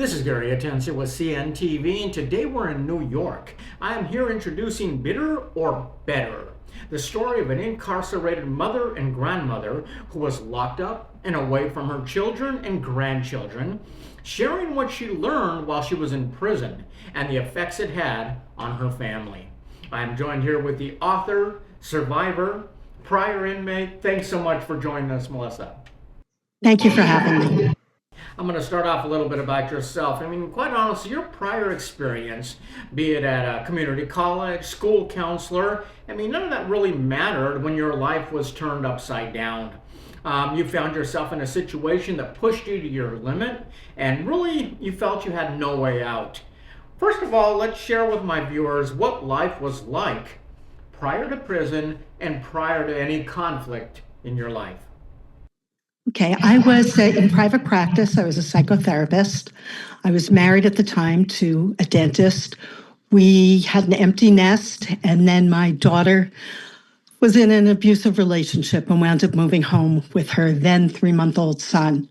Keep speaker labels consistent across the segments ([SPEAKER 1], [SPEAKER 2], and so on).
[SPEAKER 1] This is Gary Atencio with CNTV, and today we're in New York. I am here introducing Bitter or Better, the story of an incarcerated mother and grandmother who was locked up and away from her children and grandchildren, sharing what she learned while she was in prison and the effects it had on her family. I am joined here with the author, survivor, prior inmate. Thanks so much for joining us, Melisa.
[SPEAKER 2] Thank you for having me.
[SPEAKER 1] I'm going to start off a little bit about yourself. I mean, quite honestly, your prior experience, be it at a community college, school counselor, I mean, none of that really mattered when your life was turned upside down. You found yourself in a situation that pushed you to your limit, and really, you felt you had no way out. First of all, let's share with my viewers what life was like prior to prison and prior to any conflict in your life.
[SPEAKER 2] Okay, I was in private practice. I was a psychotherapist. I was married at the time to a dentist. We had an empty nest, and then my daughter was in an abusive relationship and wound up moving home with her then 3-month-old son.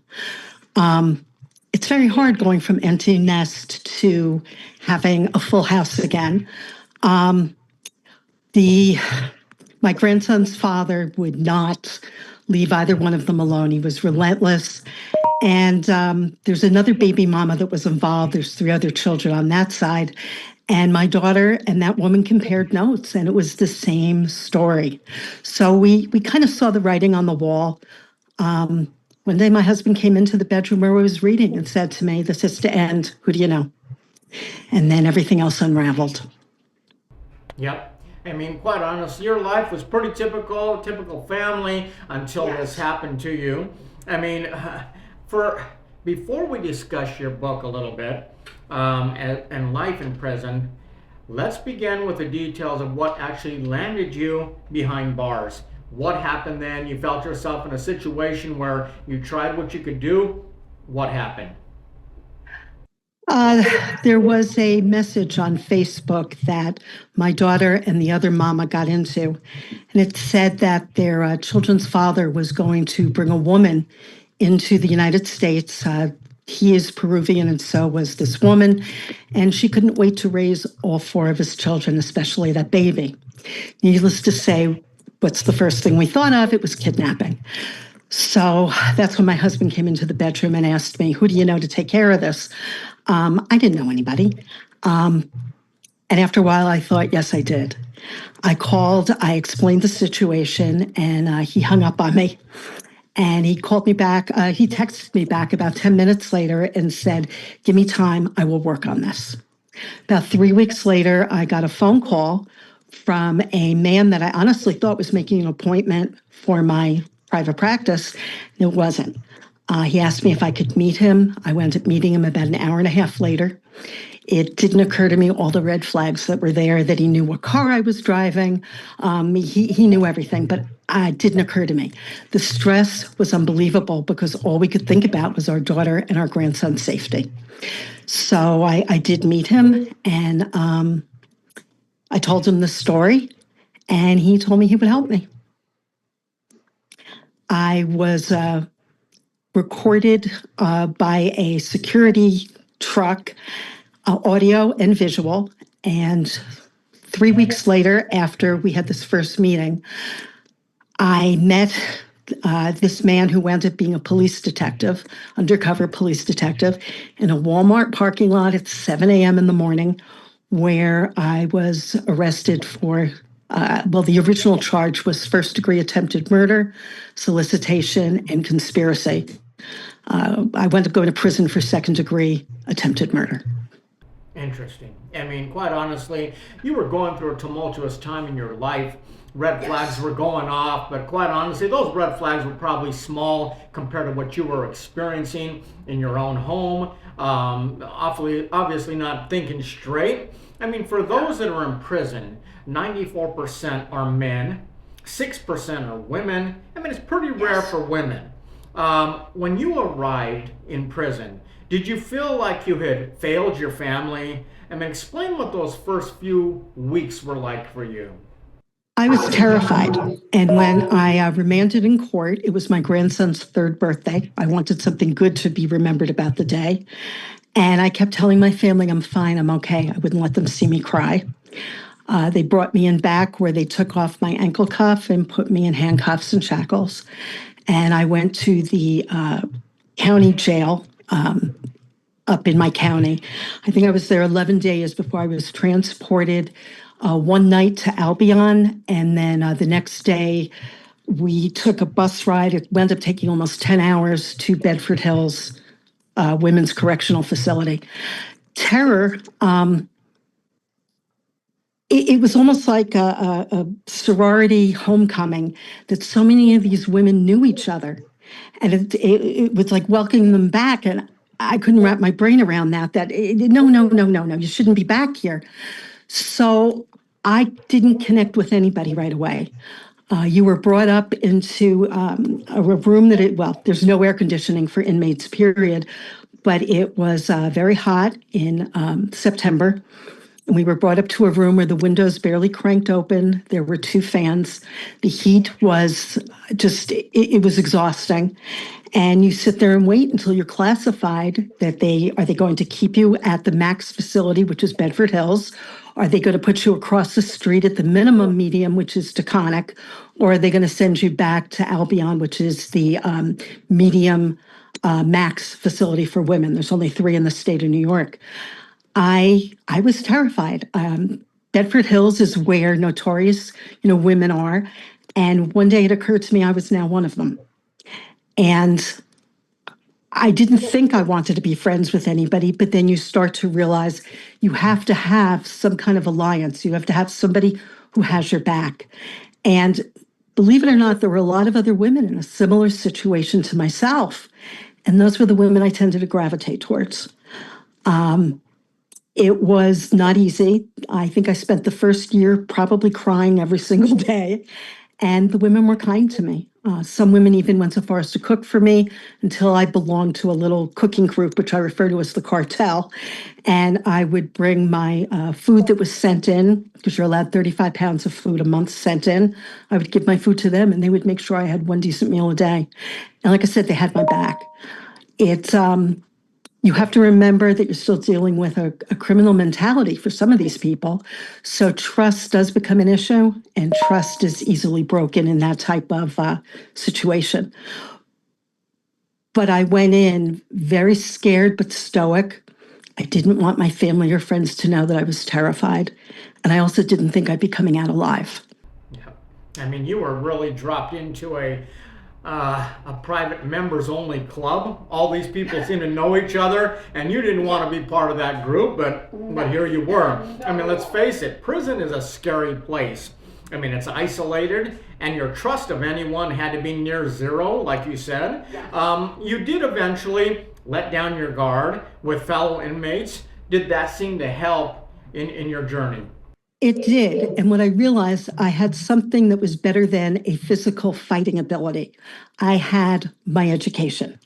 [SPEAKER 2] It's very hard going from empty nest to having a full house again. My grandson's father would not leave either one of them alone. He was relentless. And there's another baby mama that was involved. There's 3 other children on that side. And my daughter and that woman compared notes, and it was the same story. So we kind of saw the writing on the wall. One day my husband came into the bedroom where I was reading and said to me, "This is to end. Who do you know?" And then everything else unraveled.
[SPEAKER 1] Yep. I mean, quite honestly, your life was pretty typical family until this happened to you. I mean, before we discuss your book a little bit and life in prison, let's begin with the details of what actually landed you behind bars. What happened then? You felt yourself in a situation where you tried what you could do. What happened?
[SPEAKER 2] There was a message on Facebook that my daughter and the other mama got into, and it said that their children's father was going to bring a woman into the United States. He is Peruvian, and so was this woman, and she couldn't wait to raise all 4 of his children, especially that baby. Needless to say, what's the first thing we thought of? It was kidnapping. So that's when my husband came into the bedroom and asked me, "Who do you know to take care of this?" I didn't know anybody. And after a while, I thought, yes, I did. I called, I explained the situation, and he hung up on me. And he called me back. He texted me back about 10 minutes later and said, "Give me time. I will work on this." About 3 weeks later, I got a phone call from a man that I honestly thought was making an appointment for my private practice. It wasn't. He asked me if I could meet him. I wound up meeting him about an hour and a half later. It didn't occur to me all the red flags that were there, that he knew what car I was driving. He knew everything, but it didn't occur to me. The stress was unbelievable because all we could think about was our daughter and our grandson's safety. So I did meet him, and I told him the story, and he told me he would help me. I was recorded by a security truck, audio and visual. And 3 weeks later, after we had this first meeting, I met this man who wound up being a police detective, undercover police detective, in a Walmart parking lot at 7 a.m. in the morning, where I was arrested for the original charge was first-degree attempted murder, solicitation, and conspiracy. I wound up going to prison for second-degree attempted murder.
[SPEAKER 1] Interesting. I mean, quite honestly, you were going through a tumultuous time in your life. Red flags were going off, but quite honestly, those red flags were probably small compared to what you were experiencing in your own home. Obviously not thinking straight. I mean, for those that are in prison, 94% are men, 6% are women. I mean, it's pretty rare for women. When you arrived in prison, did you feel like you had failed your family? I mean, explain what those first few weeks were like for you.
[SPEAKER 2] I was terrified. And when I remanded in court, it was my grandson's 3rd birthday. I wanted something good to be remembered about the day. And I kept telling my family, I'm fine, I'm okay. I wouldn't let them see me cry. They brought me in back where they took off my ankle cuff and put me in handcuffs and shackles. And I went to the county jail up in my county. I think I was there 11 days before I was transported one night to Albion. And then the next day, we took a bus ride. It wound up taking almost 10 hours to Bedford Hills Women's Correctional Facility. Terror, it was almost like a sorority homecoming that so many of these women knew each other. And it was like welcoming them back. And I couldn't wrap my brain around no, no, no, no, no, you shouldn't be back here. So I didn't connect with anybody right away. You were brought up into a room there's no air conditioning for inmates, period. But it was very hot in September. And we were brought up to a room where the windows barely cranked open. There were 2 fans. The heat was it was exhausting. And you sit there and wait until you're classified are they going to keep you at the max facility, which is Bedford Hills? Are they going to put you across the street at the minimum medium, which is Taconic? Or are they going to send you back to Albion, which is the medium max facility for women? There's only 3 in the state of New York. I was terrified. Bedford Hills is where notorious, women are. And one day it occurred to me I was now one of them. And I didn't think I wanted to be friends with anybody, but then you start to realize you have to have some kind of alliance. You have to have somebody who has your back. And believe it or not, there were a lot of other women in a similar situation to myself. And those were the women I tended to gravitate towards. It was not easy. I think I spent the first year probably crying every single day. And the women were kind to me. Some women even went so far as to cook for me until I belonged to a little cooking group, which I refer to as the cartel. And I would bring my food that was sent in, because you're allowed 35 pounds of food a month sent in. I would give my food to them, and they would make sure I had one decent meal a day. And like I said, they had my back. You have to remember that you're still dealing with a criminal mentality for some of these people. So trust does become an issue, and trust is easily broken in that type of situation. But I went in very scared but stoic. I didn't want my family or friends to know that I was terrified. And I also didn't think I'd be coming out alive.
[SPEAKER 1] Yeah. I mean, you were really dropped into a private members only club. All these people seem to know each other, and you didn't want to be part of that group, but here you were. I mean, let's face it, prison is a scary place. I mean, it's isolated, and your trust of anyone had to be near zero, like you said. You did eventually let down your guard with fellow inmates. Did that seem to help in your journey?
[SPEAKER 2] It did. And when I realized I had something that was better than a physical fighting ability, I had my education.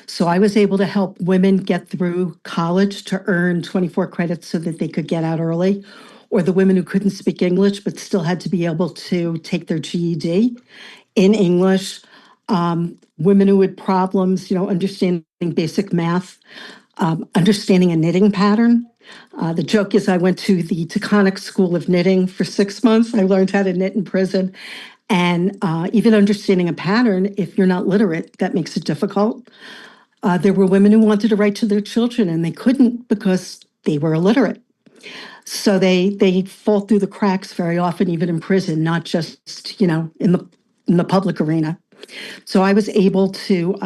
[SPEAKER 2] So I was able to help women get through college to earn 24 credits so that they could get out early, or the women who couldn't speak English but still had to be able to take their GED in English, women who had problems, understanding basic math, understanding a knitting pattern. The joke is I went to the Taconic School of Knitting for 6 months. I learned how to knit in prison. And even understanding a pattern, if you're not literate, that makes it difficult. There were women who wanted to write to their children, and they couldn't because they were illiterate. So they fall through the cracks very often, even in prison, not just, in the public arena. So I was able to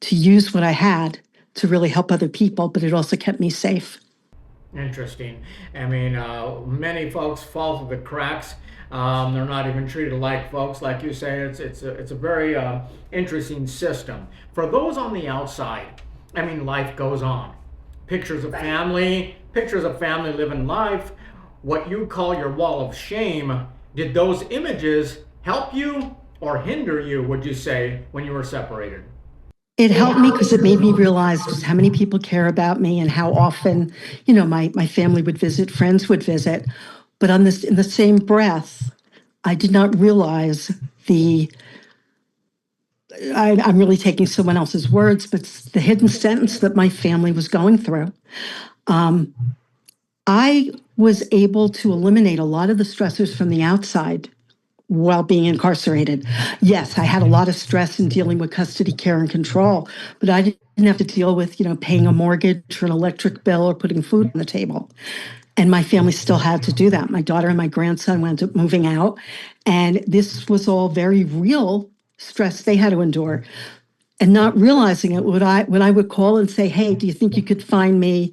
[SPEAKER 2] use what I had to really help other people, but it also kept me safe.
[SPEAKER 1] Interesting. I mean, many folks fall through the cracks. They're not even treated like folks, like you say. It's a very interesting system. For those on the outside, I mean, life goes on. Pictures of family living life. What you call your wall of shame. Did those images help you or hinder you, would you say, when you were separated?
[SPEAKER 2] It helped me because it made me realize just how many people care about me and how often, my family would visit, friends would visit. But in the same breath, I did not realize the I'm really taking someone else's words, but it's the hidden sentence that my family was going through. Um, I was able to eliminate a lot of the stressors from the outside while being incarcerated. Yes, I had a lot of stress in dealing with custody care and control, but I didn't have to deal with, paying a mortgage or an electric bill or putting food on the table. And my family still had to do that. My daughter and my grandson wound up moving out, and this was all very real stress they had to endure. And not realizing it, when I would call and say, "Hey, do you think you could find me,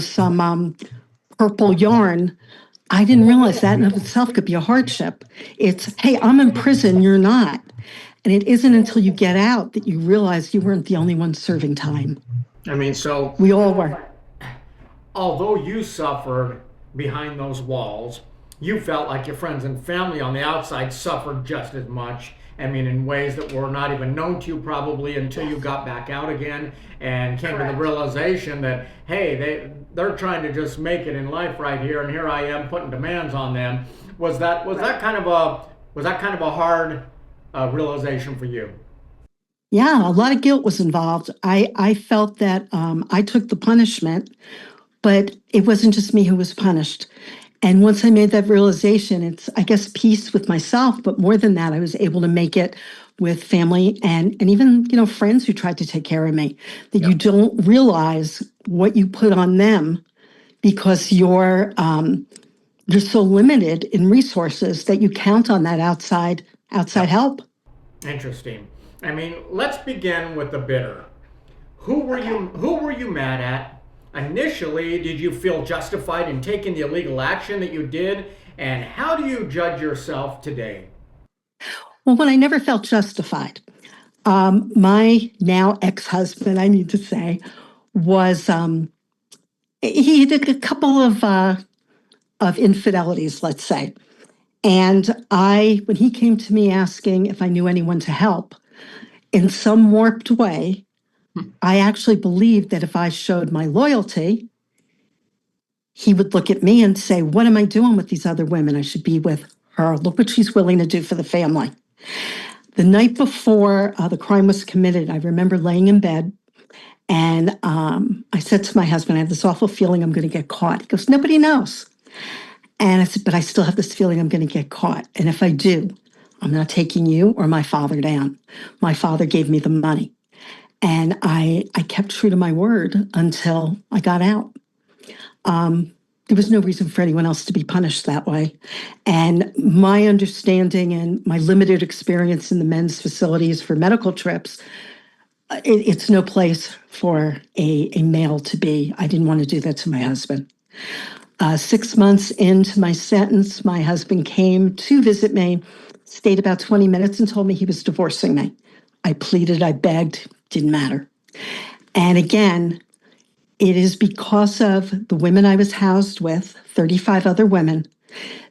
[SPEAKER 2] some purple yarn?" I didn't realize that in of itself could be a hardship. It's, "Hey, I'm in prison, you're not." And it isn't until you get out that you realize you weren't the only one serving time.
[SPEAKER 1] I mean, so
[SPEAKER 2] We all were.
[SPEAKER 1] although you suffered behind those walls, you felt like your friends and family on the outside suffered just as much. I mean, in ways that were not even known to you probably until you got back out again and came to the realization that, hey, they're trying to just make it in life right here, and here I am putting demands on them. Was that kind of a hard realization for you?
[SPEAKER 2] Yeah, a lot of guilt was involved. I felt that I took the punishment, but it wasn't just me who was punished. And once I made that realization, it's, I guess, peace with myself, but more than that, I was able to make it with family and even, friends who tried to take care of me. That you
[SPEAKER 1] Yep.
[SPEAKER 2] don't realize what you put on them because you're so limited in resources that you count on that outside
[SPEAKER 1] Yep.
[SPEAKER 2] help.
[SPEAKER 1] Interesting. I mean, let's begin with the bitter. Who were you mad at? Initially, did you feel justified in taking the illegal action that you did? And how do you judge yourself today?
[SPEAKER 2] Well, when I never felt justified, my now ex-husband, I need to say, was he did a couple of infidelities, let's say. And when he came to me asking if I knew anyone to help, in some warped way, I actually believed that if I showed my loyalty, he would look at me and say, "What am I doing with these other women? I should be with her. Look what she's willing to do for the family." The night before the crime was committed, I remember laying in bed and I said to my husband, "I have this awful feeling I'm going to get caught." He goes, "Nobody knows." And I said, "But I still have this feeling I'm going to get caught. And if I do, I'm not taking you or my father down." My father gave me the money. And I kept true to my word until I got out. There was no reason for anyone else to be punished that way. And my understanding and my limited experience in the men's facilities for medical trips, it's no place for a male to be. I didn't want to do that to my husband. 6 months into my sentence, my husband came to visit me, stayed about 20 minutes, and told me he was divorcing me. I pleaded, I begged, didn't matter. And again, it is because of the women I was housed with, 35 other women,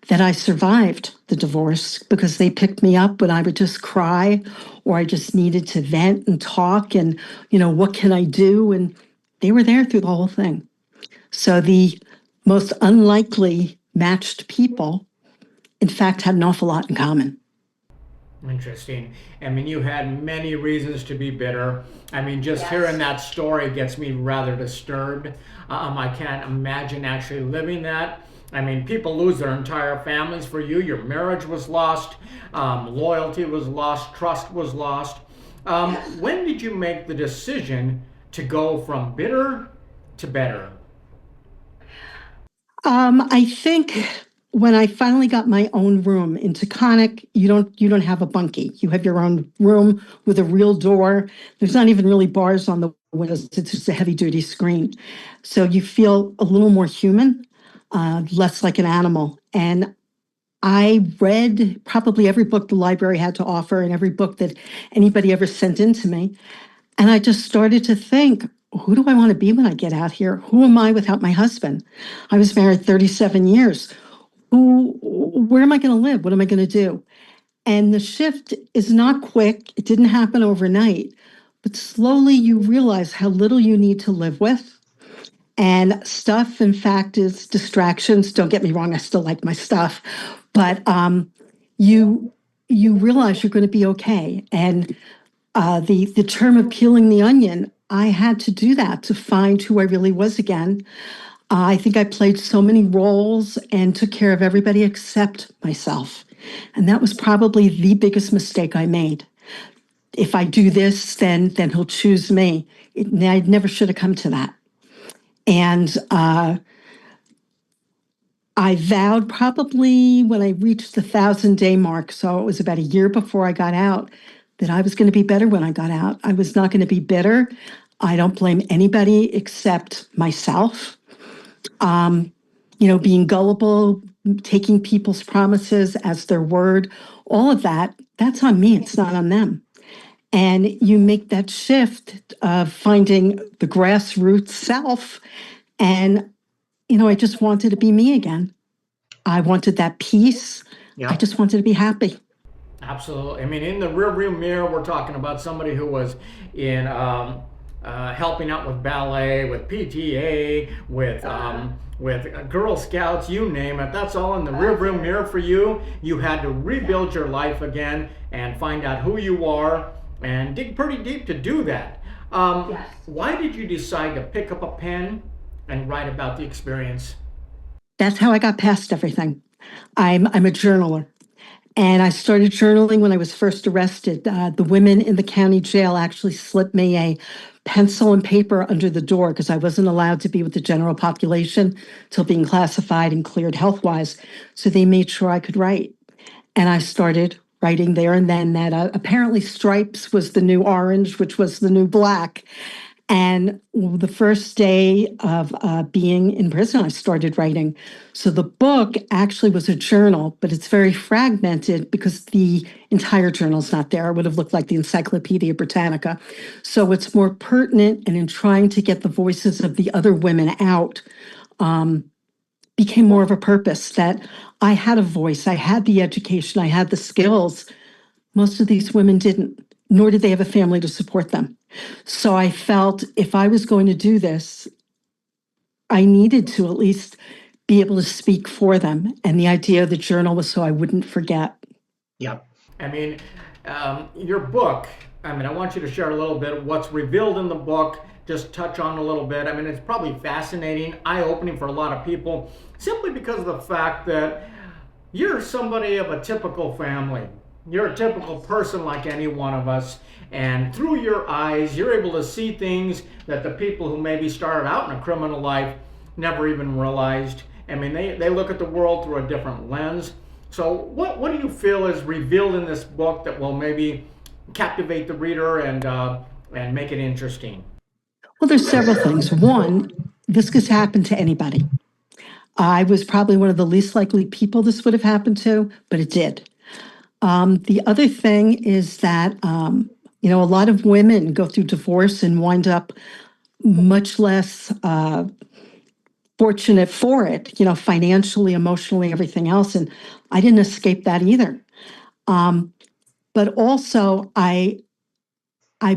[SPEAKER 2] that I survived the divorce because they picked me up when I would just cry or I just needed to vent and talk and, what can I do? And they were there through the whole thing. So the most unlikely matched people, in fact, had an awful lot in common.
[SPEAKER 1] Interesting. I mean, you had many reasons to be bitter. I mean, just hearing that story gets me rather disturbed. I can't imagine actually living that. I mean, people lose their entire families for you. Your marriage was lost, loyalty was lost, trust was lost. When did you make the decision to go from bitter to better?
[SPEAKER 2] I think when I finally got my own room in Taconic, you don't have a bunkie. You have your own room with a real door. There's not even really bars on the windows. It's just a heavy duty screen. So you feel a little more human, less like an animal. And I read probably every book the library had to offer and every book that anybody ever sent in to me. And I just started to think, who do I want to be when I get out here? Who am I without my husband? I was married 37 years. Where am I going to live? What am I going to do? And the shift is not quick. It didn't happen overnight, but slowly you realize how little you need to live with. And stuff, in fact, is distractions. Don't get me wrong, I still like my stuff, but you realize you're going to be okay. And The term of peeling the onion, I had to do that to find who I really was again. I think I played so many roles and took care of everybody except myself. And that was probably the biggest mistake I made. If I do this, then he'll choose me. I never should have come to that. And I vowed probably when I reached the 1,000-day mark, so it was about a year before I got out, that I was going to be better when I got out. I was not going to be bitter. I don't blame anybody except myself. Being gullible, taking people's promises as their word, all of that, that's on me. It's not on them. And you make that shift of finding the grassroots self. And, I just wanted to be me again. I wanted that peace. I just wanted to be happy.
[SPEAKER 1] Absolutely. I mean, in the rearview mirror, we're talking about somebody who was in helping out with ballet, with PTA, with Girl Scouts, you name it. That's all in the rearview mirror for you. You had to rebuild your life again and find out who you are and dig pretty deep to do that.
[SPEAKER 2] Yes.
[SPEAKER 1] Why did you decide to pick up a pen and write about the experience?
[SPEAKER 2] That's how I got past everything. I'm a journaler. And I started journaling when I was first arrested. The women in the county jail actually slipped me a pencil and paper under the door because I wasn't allowed to be with the general population till being classified and cleared health-wise. So they made sure I could write. And I started writing there and then that apparently stripes was the new orange, which was the new black. And the first day of being in prison, I started writing. So the book actually was a journal, but it's very fragmented because the entire journal is not there. It would have looked like the Encyclopedia Britannica. So it's more pertinent, and in trying to get the voices of the other women out, became more of a purpose that I had a voice, I had the education, I had the skills. Most of these women didn't, nor did they have a family to support them. So I felt if I was going to do this, I needed to at least be able to speak for them. And the idea of the journal was so I wouldn't forget.
[SPEAKER 1] Yep. I mean, your book, I want you to share a little bit of what's revealed in the book, just touch on a little bit. I mean, it's probably fascinating, eye-opening for a lot of people, simply because of the fact that you're somebody of a typical family. You're a typical person like any one of us. And through your eyes, you're able to see things that the people who maybe started out in a criminal life never even realized. I mean, they look at the world through a different lens. So what do you feel is revealed in this book that will maybe captivate the reader and make it interesting?
[SPEAKER 2] Well, there's several things. One, this could happen to anybody. I was probably one of the least likely people this would have happened to, but it did. The other thing is that, a lot of women go through divorce and wind up much less fortunate for it, financially, emotionally, everything else. And I didn't escape that either. But also, I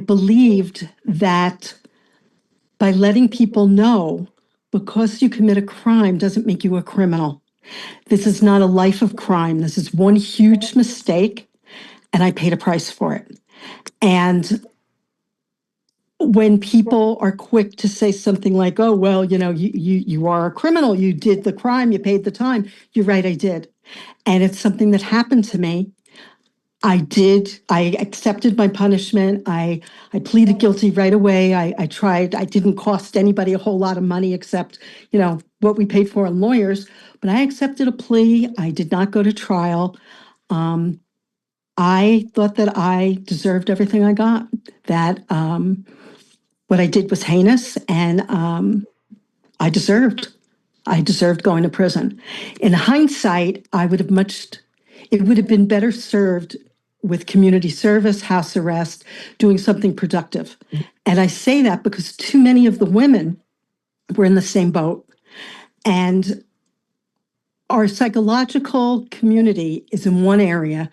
[SPEAKER 2] believed that by letting people know, because you commit a crime doesn't make you a criminal. This is not a life of crime. This is one huge mistake, and I paid a price for it. And when people are quick to say something like, oh, well, you are a criminal, you did the crime, you paid the time. You're right, I did. And it's something that happened to me. I accepted my punishment. I pleaded guilty right away. I tried, I didn't cost anybody a whole lot of money except, what we paid for in lawyers, but I accepted a plea. I did not go to trial. I thought that I deserved everything I got, that what I did was heinous, and I deserved going to prison. In hindsight, it would have been better served with community service, house arrest, doing something productive. And I say that because too many of the women were in the same boat. And our psychological community is in one area.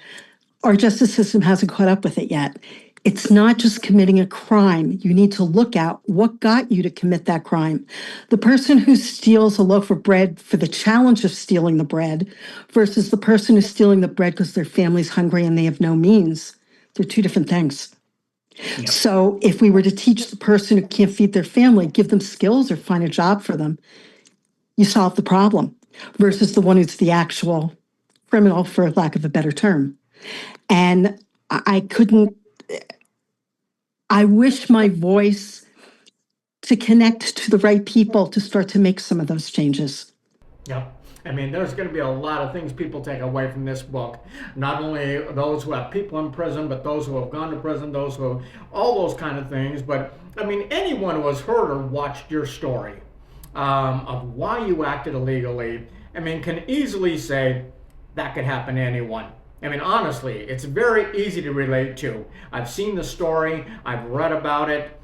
[SPEAKER 2] Our justice system hasn't caught up with it yet. It's not just committing a crime. You need to look at what got you to commit that crime. The person who steals a loaf of bread for the challenge of stealing the bread versus the person who's stealing the bread because their family's hungry and they have no means. They're two different things.
[SPEAKER 1] Yep.
[SPEAKER 2] So if we were to teach the person who can't feed their family, give them skills or find a job for them, you solve the problem versus the one who's the actual criminal, for lack of a better term. And I couldn't, I wish my voice to connect to the right people to start to make some of those changes.
[SPEAKER 1] Yep. I mean, there's going to be a lot of things people take away from this book. Not only those who have people in prison, but those who have gone to prison, those who, all those kind of things. But I mean, anyone who has heard or watched your story of why you acted illegally, I mean, can easily say that could happen to anyone. I mean, honestly, it's very easy to relate to. I've seen the story, I've read about it.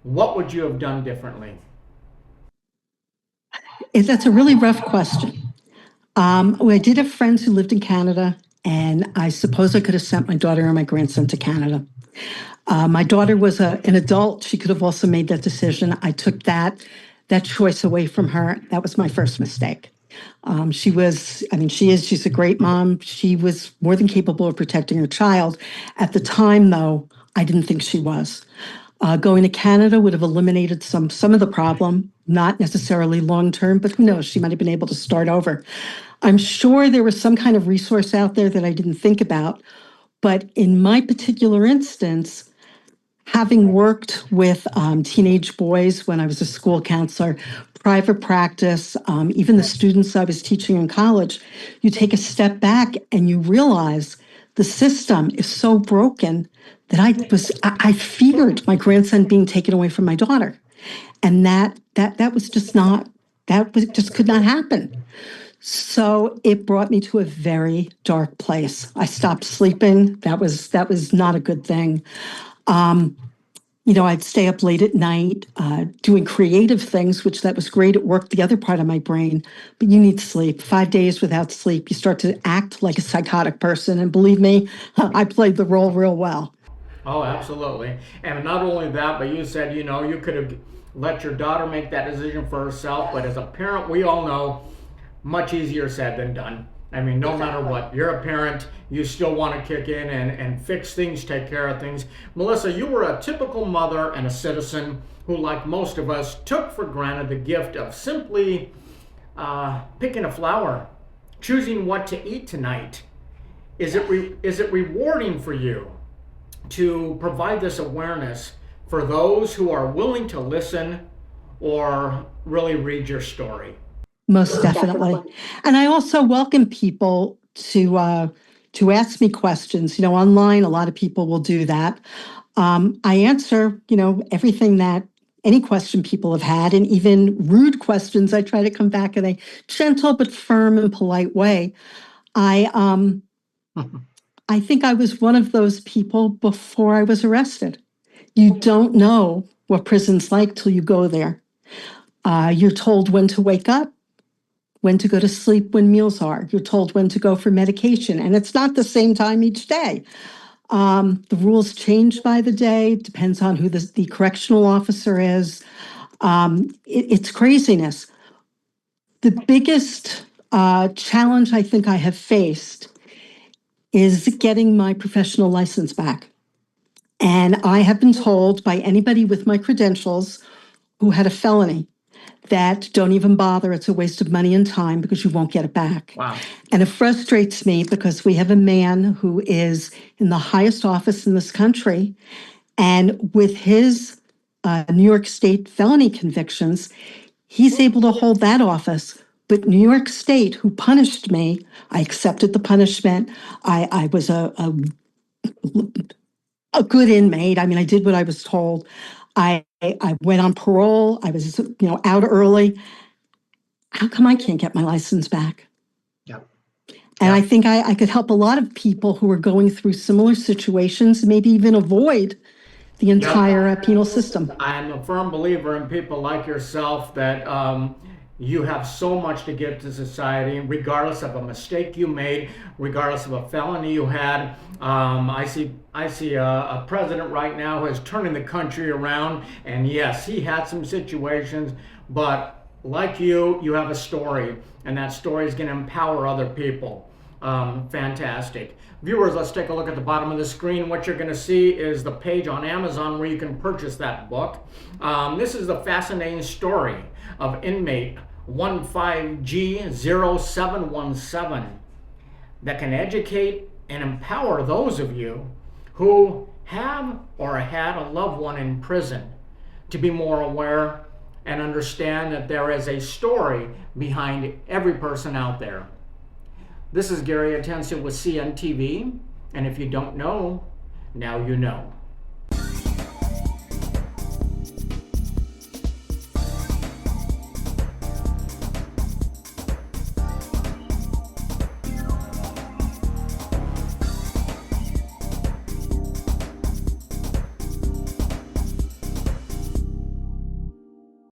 [SPEAKER 1] What would you have done differently?
[SPEAKER 2] That's a really rough question. Well, I did have friends who lived in Canada, and I suppose I could have sent my daughter and my grandson to Canada. My daughter was an adult. She could have also made that decision. I took that choice away from her. That was my first mistake. She's a great mom. She was more than capable of protecting her child. At the time, though, I didn't think she was. Going to Canada would have eliminated some of the problem, not necessarily long term, but who knows? She might have been able to start over. I'm sure there was some kind of resource out there that I didn't think about. But in my particular instance, having worked with teenage boys when I was a school counselor, private practice, even the students I was teaching in college, you take a step back and you realize the system is so broken that I feared my grandson being taken away from my daughter, and that was just not just could not happen. So it brought me to a very dark place. I stopped sleeping. That was not a good thing. I'd stay up late at night doing creative things, which that was great. It worked the other part of my brain, but you need sleep. 5 days without sleep, you start to act like a psychotic person. And believe me, I played the role real well.
[SPEAKER 1] Oh, absolutely. And not only that, but you said, you could have let your daughter make that decision for herself. But as a parent, we all know much easier said than done. I mean, no matter what, you're a parent, you still want to kick in and fix things, take care of things. Melisa, you were a typical mother and a citizen who, like most of us, took for granted the gift of simply picking a flower, choosing what to eat tonight. Is it rewarding for you to provide this awareness for those who are willing to listen or really read your story?
[SPEAKER 2] Most definitely. And I also welcome people to ask me questions. Online, a lot of people will do that. I answer, everything that any question people have had, and even rude questions. I try to come back in a gentle but firm and polite way. I I think I was one of those people before I was arrested. You don't know what prison's like till you go there. You're told when to wake up, when to go to sleep, when meals are. You're told when to go for medication, and it's not the same time each day. The rules change by the day, depends on who the correctional officer is. It's craziness. The biggest challenge I think I have faced is getting my professional license back. And I have been told by anybody with my credentials who had a felony that don't even bother. It's a waste of money and time because you won't get it back.
[SPEAKER 1] Wow.
[SPEAKER 2] And it frustrates me because we have a man who is in the highest office in this country. And with his New York State felony convictions, he's able to hold that office. But New York State, who punished me, I accepted the punishment. I was a good inmate. I mean, I did what I was told. I went on parole. I was, out early. How come I can't get my license back?
[SPEAKER 1] Yeah.
[SPEAKER 2] And I think I could help a lot of people who are going through similar situations, maybe even avoid the entire penal system.
[SPEAKER 1] I'm a firm believer in people like yourself that you have so much to give to society, regardless of a mistake you made, regardless of a felony you had. I see a president right now who is turning the country around, and yes, he had some situations, but like you have a story, and that story is going to empower other people. Fantastic. Viewers, let's take a look at the bottom of the screen. What you're going to see is the page on Amazon where you can purchase that book. This is the fascinating story of inmate 15G0717 that can educate and empower those of you who have or had a loved one in prison to be more aware and understand that there is a story behind every person out there. This is Gary Atencio with CNTV, and if you don't know, now you know.